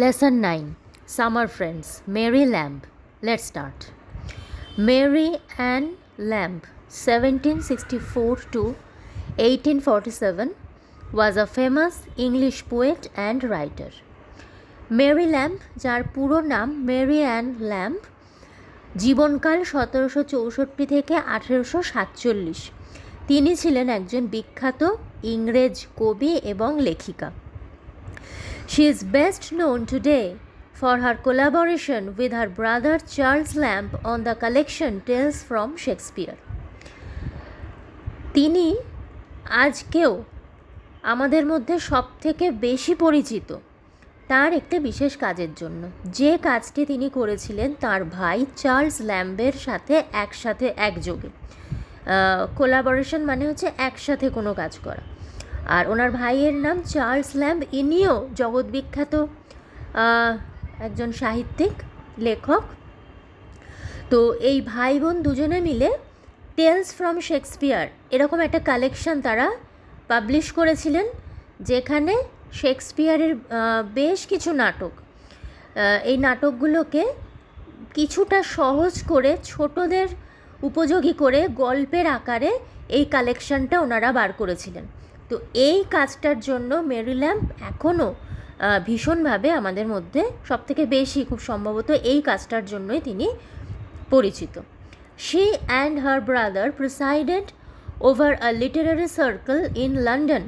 Lesson 9. Summer Friends. Mary Lamb. Let's start. Mary Ann Lamb, 1764 to 1847, was a famous English poet and writer. Mary Lamb, যার পুরো নাম Mary an lamb, জীবনকাল 1764 থেকে 1847। তিনি ছিলেন একজন বিখ্যাত ইংরেজ কবি এবং লেখিকা। She is best known today for her collaboration with her brother Charles Lamb on the collection Tales from Shakespeare. তিনি আজকেও আমাদের মধ্যে সবথেকে বেশি পরিচিত তার একটি বিশেষ কাজের জন্য, যে কাজটি তিনি করেছিলেন তার ভাই চার্লস ল্যাম্বের সাথে একযোগে। কোলাবোরেশন মানে হচ্ছে একসাথে কোনো কাজ করা। আর ওনার ভাইয়ের নাম চার্লস ল্যাম্ব, ইনিও জগৎবিখ্যাত একজন সাহিত্যিক লেখক। তো এই ভাই বোন দুজনে মিলে টেলস ফ্রম শেক্সপিয়ার এরকম একটা কালেকশন তারা পাবলিশ করেছিলেন, যেখানে শেক্সপিয়ারের বেশ কিছু নাটক, এই নাটকগুলোকে কিছুটা সহজ করে ছোটদের উপযোগী করে গল্পের আকারে এই কালেকশনটা ওনারা বার করেছিলেন। তো এই কাজটার জন্য মেরি ল্যাম্ব এখনও ভীষণভাবে আমাদের মধ্যে সবথেকে বেশি, খুব সম্ভবত এই কাজটার জন্যই তিনি পরিচিত। She and her brother presided over a literary circle in London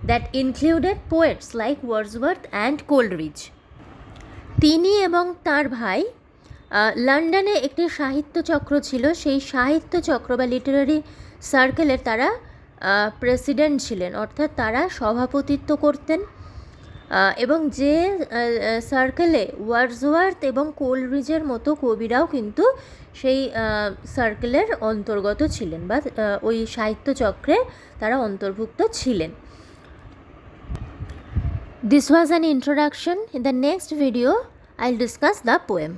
that included poets like Wordsworth and Coleridge. তিনি এবং তার ভাই লন্ডনে একটি সাহিত্য চক্র ছিল, সেই সাহিত্য চক্র বা লিটারারি সার্কেলের তারা প্রেসিডেন্ট ছিলেন, অর্থাৎ তারা সভাপতিত্ব করতেন। এবং যে সার্কেলে ওয়ার্ডসওয়ার্থ এবং কোলরিজের মতো কবিরাও কিন্তু সেই সার্কেলের অন্তর্গত ছিলেন বা ওই সাহিত্য চক্রে তারা অন্তর্ভুক্ত ছিলেন। This was an introduction. In the next video, I'll discuss the poem.